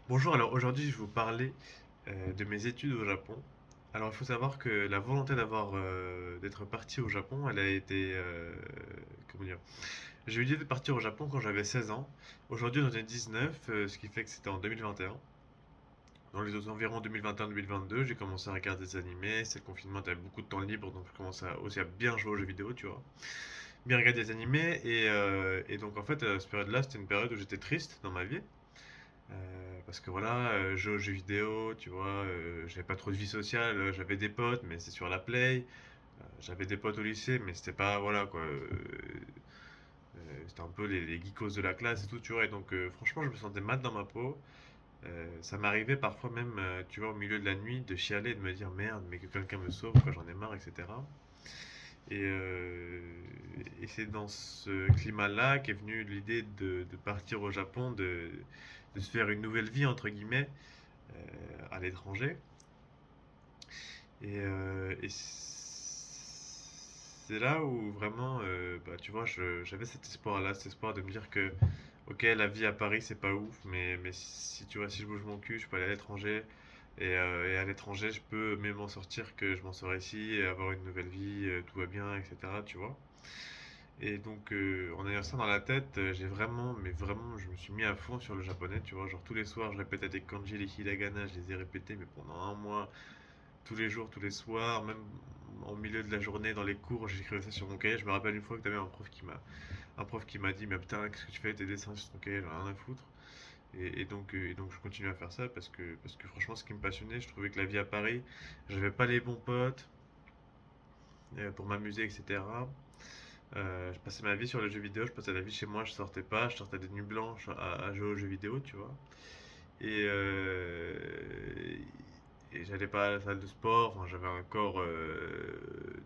Bonjour, alors aujourd'hui je vais vous parler de mes études au Japon. Alors il faut savoir que la volonté d'être parti au Japon, elle a été comment dire? J'ai eu l'idée de partir au Japon quand j'avais 16 ans. Aujourd'hui j'en ai 19, ce qui fait que c'était en 2021. Dans les environs 2021-2022, j'ai commencé à regarder des animés. C'est le confinement, t'avais beaucoup de temps libre, donc je commençais aussi à bien jouer aux jeux vidéo, tu vois. Bien regarder des animés et donc en fait à cette période-là, c'était une période où j'étais triste dans ma vie. Parce que voilà, jouer aux jeux vidéo, tu vois, j'avais pas trop de vie sociale, j'avais des potes, mais c'est sur la Play. J'avais des potes au lycée, mais c'était pas, voilà quoi, c'était un peu les geekos de la classe et tout, tu vois. Et donc, franchement, je me sentais mal dans ma peau. Ça m'arrivait parfois même, tu vois, au milieu de la nuit, de chialer et de me dire merde, mais que quelqu'un me sauve, quoi, j'en ai marre, etc. Et, euh, et c'est dans ce climat-là qu'est venue l'idée de partir au Japon, de se faire une nouvelle vie, entre guillemets, à l'étranger. Et c'est là où vraiment, bah, tu vois, j'avais cet espoir-là, cet espoir de me dire que, ok, la vie à Paris, c'est pas ouf, mais si tu vois, si je bouge mon cul, je peux aller à l'étranger. Et à l'étranger, je peux mieux m'en sortir que je m'en sors ici, et avoir une nouvelle vie, tout va bien, etc. Tu vois. Et donc, en ayant ça dans la tête, j'ai vraiment, mais vraiment, je me suis mis à fond sur le japonais, tu vois. Genre, tous les soirs, je répétais des kanji, les hiragana, je les ai répétés, mais pendant un mois, tous les jours, tous les soirs, même en milieu de la journée, dans les cours, j'écrivais ça sur mon cahier. Je me rappelle une fois que t'avais un prof qui m'a dit, mais putain, qu'est-ce que tu fais avec tes dessins sur ton cahier, j'en ai rien à foutre. Et donc, je continue à faire ça parce que franchement, ce qui me passionnait, je trouvais que la vie à Paris, j'avais pas les bons potes pour m'amuser, etc. Je passais ma vie sur les jeux vidéo, je passais la vie chez moi, je sortais pas, je sortais des nuits blanches à jouer aux jeux vidéo, tu vois. Et, euh, et j'allais pas à la salle de sport, enfin, j'avais un corps,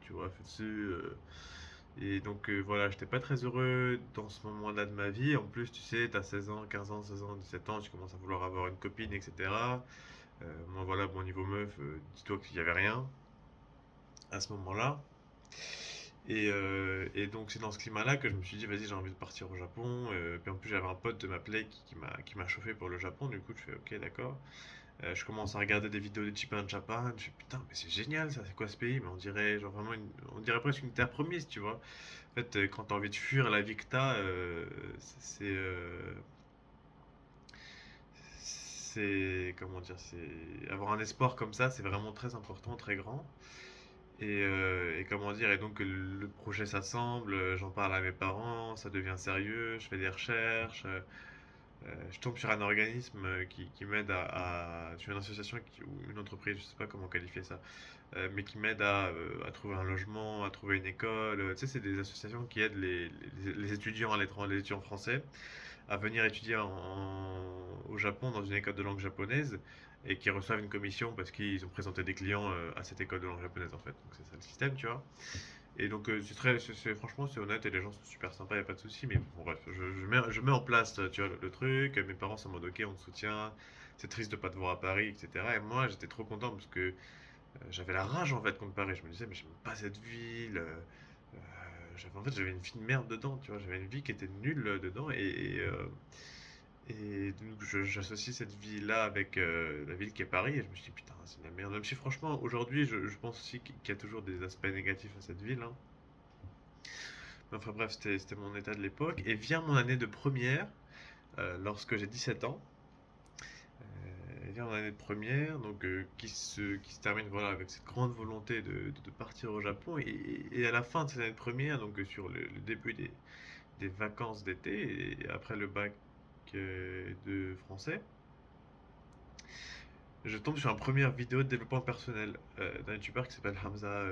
tu vois, fait dessus. Et donc voilà, j'étais pas très heureux dans ce moment-là de ma vie. En plus, tu sais, t'as 16 ans, 15 ans, 16 ans, 17 ans, tu commences à vouloir avoir une copine, etc. Moi voilà, bon niveau meuf, dis-toi qu'il y avait rien à ce moment-là. Et donc c'est dans ce climat-là que je me suis dit, vas-y, j'ai envie de partir au Japon. Puis en plus, j'avais un pote de ma play qui m'a chauffé pour le Japon. Du coup, je fais, ok, d'accord. Je commence à regarder des vidéos de Japan Japan. Je fais, putain, mais c'est génial ça, c'est quoi ce pays? Mais on dirait, genre vraiment, on dirait presque une terre promise, tu vois. En fait, quand t'as envie de fuir la vie que t'as, comment dire, c'est avoir un espoir comme ça, c'est vraiment très important, très grand. Et comment dire, et donc le projet s'assemble, j'en parle à mes parents, ça devient sérieux, je fais des recherches, je tombe sur un organisme qui m'aide sur une association ou une entreprise, je sais pas comment qualifier ça, mais qui m'aide à trouver un logement, à trouver une école. Tu sais, c'est des associations qui aident les étudiants à l'étranger, les étudiants français, à venir étudier au Japon dans une école de langue japonaise et qui reçoivent une commission parce qu'ils ont présenté des clients à cette école de langue japonaise en fait. Donc c'est ça le système, tu vois. Et donc franchement c'est honnête et les gens sont super sympas, y a pas de souci. Mais bon, bref, je mets en place, tu vois, le truc. Mes parents sont en mode ok, on te soutient. C'est triste de pas te voir à Paris, etc. Et moi j'étais trop content parce que j'avais la rage en fait contre Paris. Je me disais mais j'aime pas cette ville. En fait j'avais une vie de merde dedans, tu vois. J'avais une vie qui était nulle dedans et donc j'associe cette vie-là avec la ville qui est Paris et je me suis dit putain c'est de la merde. Même si franchement aujourd'hui je pense aussi qu'il y a toujours des aspects négatifs à cette ville, hein. Mais enfin bref, c'était mon état de l'époque. Et vient mon année de première, lorsque j'ai 17 ans. Et vient mon année de première, donc qui se termine voilà, avec cette grande volonté de partir au Japon. Et à la fin de cette année de première, donc sur le début des vacances d'été, et après le bac de français, je tombe sur une première vidéo de développement personnel d'un youtubeur qui s'appelle Hamza.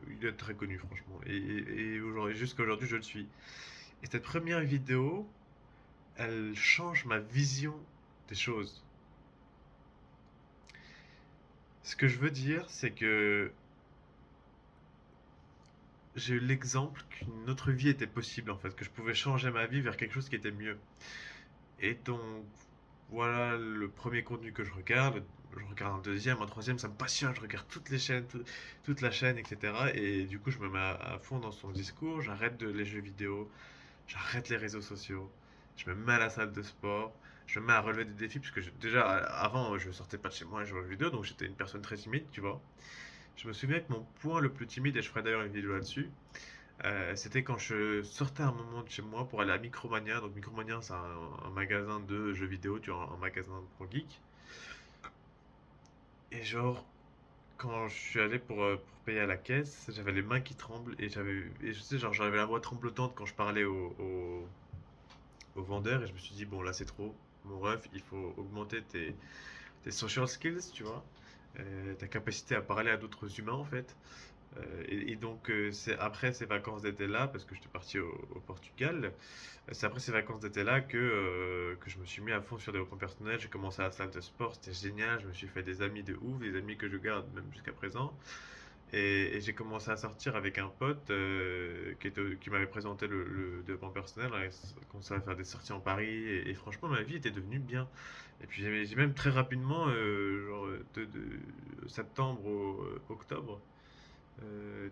Il est très connu, franchement. Et aujourd'hui, jusqu'à aujourd'hui, je le suis. Et cette première vidéo, elle change ma vision des choses. Ce que je veux dire, c'est que j'ai eu l'exemple qu'une autre vie était possible, en fait, que je pouvais changer ma vie vers quelque chose qui était mieux. Et donc, voilà le premier contenu que je regarde. Je regarde un deuxième, un troisième, ça me passionne. Je regarde toutes les chaînes, toute la chaîne, etc. Et du coup, je me mets à fond dans son discours. J'arrête les jeux vidéo, j'arrête les réseaux sociaux. Je me mets à la salle de sport. je me mets à relever des défis, parce que déjà, avant, je sortais pas de chez moi et je jouais aux vidéos, donc j'étais une personne très timide, tu vois. Je me souviens que mon point le plus timide, et je ferai d'ailleurs une vidéo là-dessus, c'était quand je sortais un moment de chez moi pour aller à Micromania. Donc Micromania, c'est un magasin de jeux vidéo, tu vois, un magasin pour geeks. Et genre, quand je suis allé pour payer à la caisse, j'avais les mains qui tremblent et je sais, genre, j'avais la voix tremblotante quand je parlais au vendeur et je me suis dit, bon, là, c'est trop. Mon ref, il faut augmenter tes social skills, tu vois, ta capacité à parler à d'autres humains, en fait. Et donc, c'est après ces vacances d'été-là, parce que j'étais parti au Portugal, c'est après ces vacances d'été-là que je me suis mis à fond sur le développement personnel. J'ai commencé à la salle de sport, c'était génial. Je me suis fait des amis de ouf, des amis que je garde même jusqu'à présent. Et j'ai commencé à sortir avec un pote qui m'avait présenté le développement personnel. On a commencé à faire des sorties en Paris et franchement, ma vie était devenue bien. Et puis j'ai même très rapidement, genre de septembre au octobre,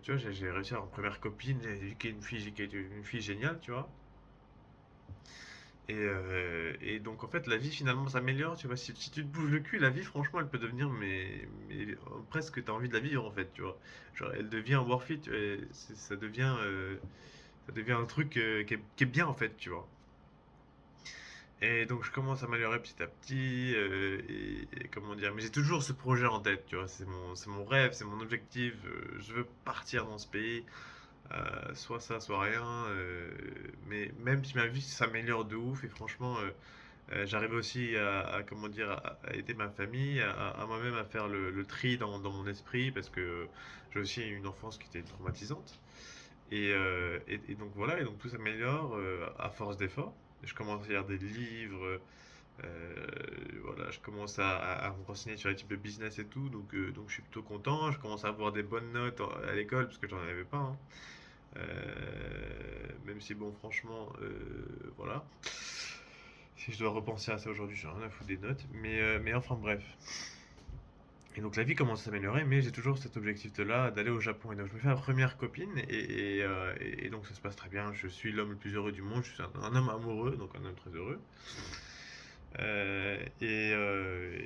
tu vois, j'ai réussi à avoir une première copine, qui est une fille géniale, tu vois. Et donc en fait, la vie finalement s'améliore, tu vois. Si tu te bouges le cul, la vie franchement, elle peut devenir, presque t'as envie de la vivre en fait, tu vois. Genre, elle devient worth it, tu vois, et ça devient un truc qui est bien en fait, tu vois. Et donc je commence à m'améliorer petit à petit, et comment dire, mais j'ai toujours ce projet en tête, tu vois. C'est mon rêve, c'est mon objectif. Je veux partir dans ce pays. Soit ça, soit rien. Mais même si ma vie s'améliore de ouf, et franchement, j'arrive aussi comment dire, à aider ma famille, à moi-même à faire le tri dans mon esprit, parce que j'ai aussi une enfance qui était traumatisante. Et donc voilà, et donc tout s'améliore à force d'efforts. Je commence à lire des livres, euh, voilà, je commence à me renseigner sur les types de business et tout, donc je suis plutôt content. Je commence à avoir des bonnes notes à l'école, parce que j'en avais pas, hein. Même si bon, franchement, voilà. Si je dois repenser à ça aujourd'hui, j'ai rien à foutre des notes. Mais enfin bref. Et donc la vie commence à s'améliorer, mais j'ai toujours cet objectif-là d'aller au Japon. Et donc je me fais ma première copine, et donc ça se passe très bien. Je suis l'homme le plus heureux du monde. Je suis un homme amoureux, donc un homme très heureux. Euh, et, euh,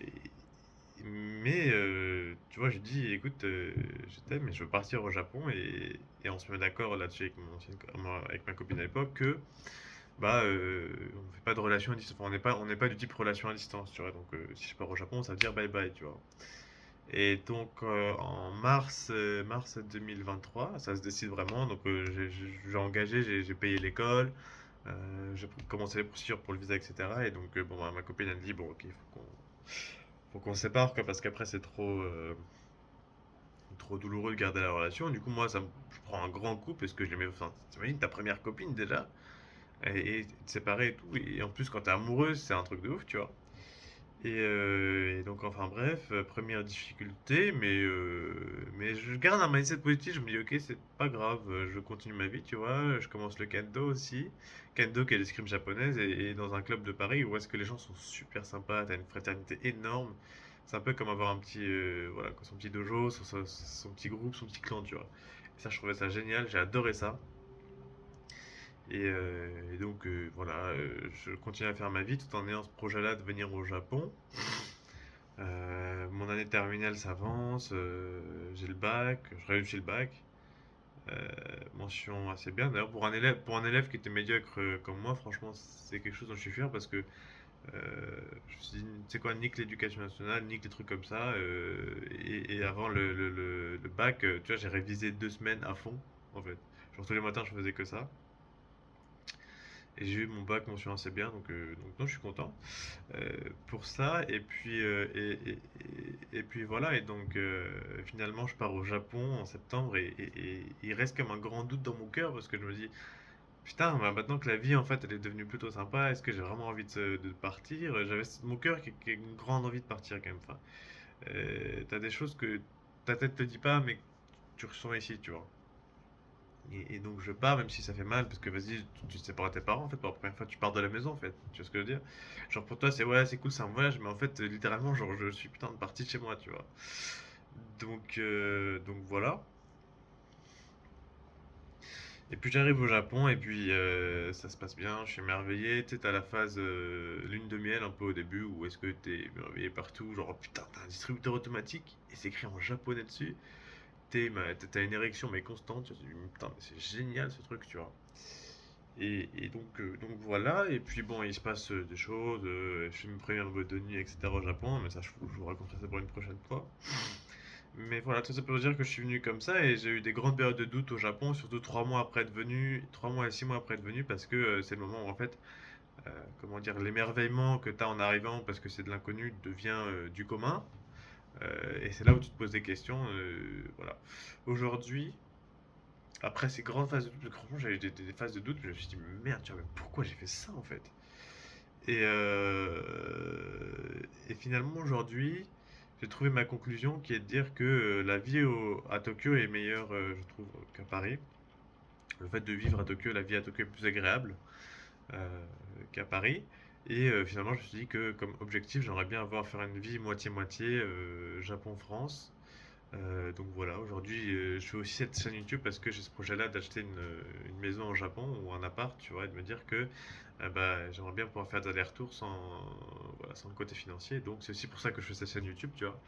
tu vois, je dis, écoute, je t'aime, mais je veux partir au Japon, et on se met d'accord là-dessus avec avec ma copine à l'époque que bah on fait pas de relation à distance. Enfin, on n'est pas du type relation à distance, tu vois. Donc si je pars au Japon, ça veut dire bye bye, tu vois. Et donc en mars 2023, ça se décide vraiment. Donc j'ai engagé, j'ai payé l'école, j'ai commencé les procédures pour le visa, etc. Et donc bon, bah, ma copine elle me dit bon ok, faut qu'on se sépare quoi, parce qu'après c'est trop douloureux de garder la relation. Du coup moi je prends un grand coup parce que je l'aimais. Enfin, t'imagines ta première copine déjà et te séparer et tout. Et en plus quand t'es amoureuse c'est un truc de ouf, tu vois. Et donc, enfin bref, première difficulté, mais je garde un mindset positif. Je me dis, ok, c'est pas grave, je continue ma vie, tu vois. Je commence le kendo aussi. Kendo, qui est l'escrime japonaise, et dans un club de Paris où est-ce que les gens sont super sympas, t'as une fraternité énorme. C'est un peu comme avoir un petit, voilà, quoi, son petit dojo, son petit groupe, son petit clan, tu vois. Et ça, je trouvais ça génial, j'ai adoré ça. Et donc, voilà, je continue à faire ma vie tout en ayant ce projet-là de venir au Japon. Mon année de terminale s'avance, j'ai le bac, je réussis le bac. Mention assez bien. D'ailleurs, pour un élève qui était médiocre comme moi, franchement, c'est quelque chose dont je suis fier parce que je me suis dit, tu sais quoi, nique l'éducation nationale, nique les trucs comme ça. Et avant le bac, tu vois, j'ai révisé 2 semaines à fond, en fait. Genre tous les matins, je faisais que ça. Et j'ai eu mon bac mention assez bien, donc non, je suis content pour ça. Et puis voilà, et donc finalement je pars au Japon en septembre, et il reste comme un grand doute dans mon cœur parce que je me dis, putain, bah, maintenant que la vie en fait elle est devenue plutôt sympa, est-ce que j'ai vraiment envie de partir? J'avais mon cœur qui a une grande envie de partir quand même. Enfin, t'as des choses que ta tête te dit pas, mais que tu ressens ici, tu vois. Et donc je pars, même si ça fait mal, parce que vas-y, tu te sépares de tes parents, en fait, pour la première fois, tu pars de la maison, en fait. Tu vois ce que je veux dire? Genre pour toi, c'est ouais, c'est cool, c'est un voyage, mais en fait, littéralement, genre, je suis putain de partie de chez moi, tu vois. Donc voilà. Et puis j'arrive au Japon et puis ça se passe bien, je suis émerveillé. Tu sais, t'as la phase lune de miel un peu au début où est-ce que t'es émerveillé partout, genre oh, putain, t'as un distributeur automatique et c'est écrit en japonais dessus. T'as une érection mais constante, tu te dis, putain, mais c'est génial ce truc, tu vois. Et donc voilà, et puis bon, il se passe des choses, je fais mes premières boîtes de nuit, etc. au Japon, mais ça, je vous raconterai ça pour une prochaine fois. Mais voilà, tout ça pour dire que je suis venu comme ça et j'ai eu des grandes périodes de doute au Japon, surtout 3 mois après être venu, 3 mois et 6 mois après être venu, parce que c'est le moment où en fait, comment dire, l'émerveillement que tu as en arrivant, parce que c'est de l'inconnu, devient du commun. Et c'est là où tu te poses des questions. Voilà. Aujourd'hui, après ces grandes phases de doute, parce que franchement, j'avais eu des phases de doute, je me suis dit, mais merde, tu vois, mais pourquoi j'ai fait ça en fait? Et, et finalement, aujourd'hui, j'ai trouvé ma conclusion qui est de dire que la vie à Tokyo est meilleure, je trouve, qu'à Paris. Le fait de vivre à Tokyo, la vie à Tokyo est plus agréable euh, qu'à Paris. Et finalement, je me suis dit que comme objectif, j'aimerais bien faire une vie moitié-moitié Japon-France. Donc voilà, aujourd'hui, je fais aussi cette chaîne YouTube parce que j'ai ce projet-là d'acheter une maison au Japon ou un appart, tu vois, et de me dire que bah, j'aimerais bien pouvoir faire des allers-retours voilà, sans le côté financier. Donc c'est aussi pour ça que je fais cette chaîne YouTube, tu vois.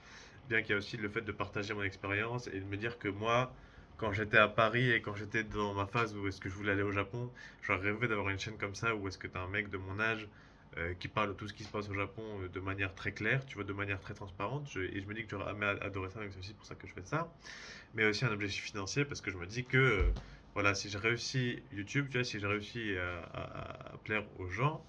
Bien qu'il y a aussi le fait de partager mon expérience et de me dire que moi, quand j'étais à Paris et quand j'étais dans ma phase où est-ce que je voulais aller au Japon, j'aurais rêvé d'avoir une chaîne comme ça où est-ce que tu as un mec de mon âge qui parle de tout ce qui se passe au Japon de manière très claire, tu vois, de manière très transparente. Et je me dis que j'aurais adoré ça, donc c'est aussi pour ça que je fais ça. Mais aussi un objectif financier parce que je me dis que, voilà, si j'ai réussi YouTube, tu vois, si j'ai réussi à plaire aux gens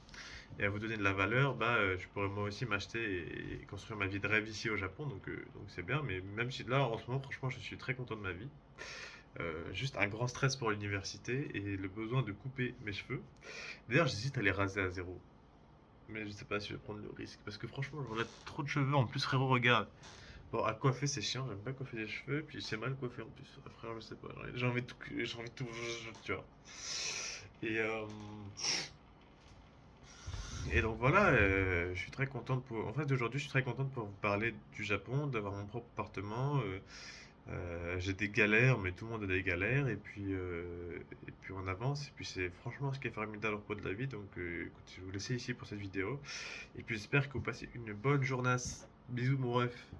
et à vous donner de la valeur, bah, je pourrais moi aussi m'acheter et construire ma vie de rêve ici au Japon. Donc c'est bien, mais même si là, en ce moment, franchement, je suis très content de ma vie. Juste un grand stress pour l'université et le besoin de couper mes cheveux. D'ailleurs, j'hésite à les raser à zéro. Mais je sais pas si je vais prendre le risque. Parce que franchement, j'en ai trop de cheveux. En plus, frérot, regarde. Bon, à coiffer, c'est chiant. J'aime pas coiffer les cheveux. Puis c'est mal coiffé en plus. Frère, je sais pas. J'ai envie de tout. Tu vois. Et, euh, et donc voilà, je suis très content En fait, aujourd'hui, je suis très content de pouvoir vous parler du Japon, d'avoir mon propre appartement. J'ai des galères, mais tout le monde a des galères. Et puis on avance. Et puis c'est franchement ce qui est formidable au propos de la vie. Donc écoute, je vais vous laisser ici pour cette vidéo. Et puis j'espère que vous passez une bonne journée. Bisous mon ref.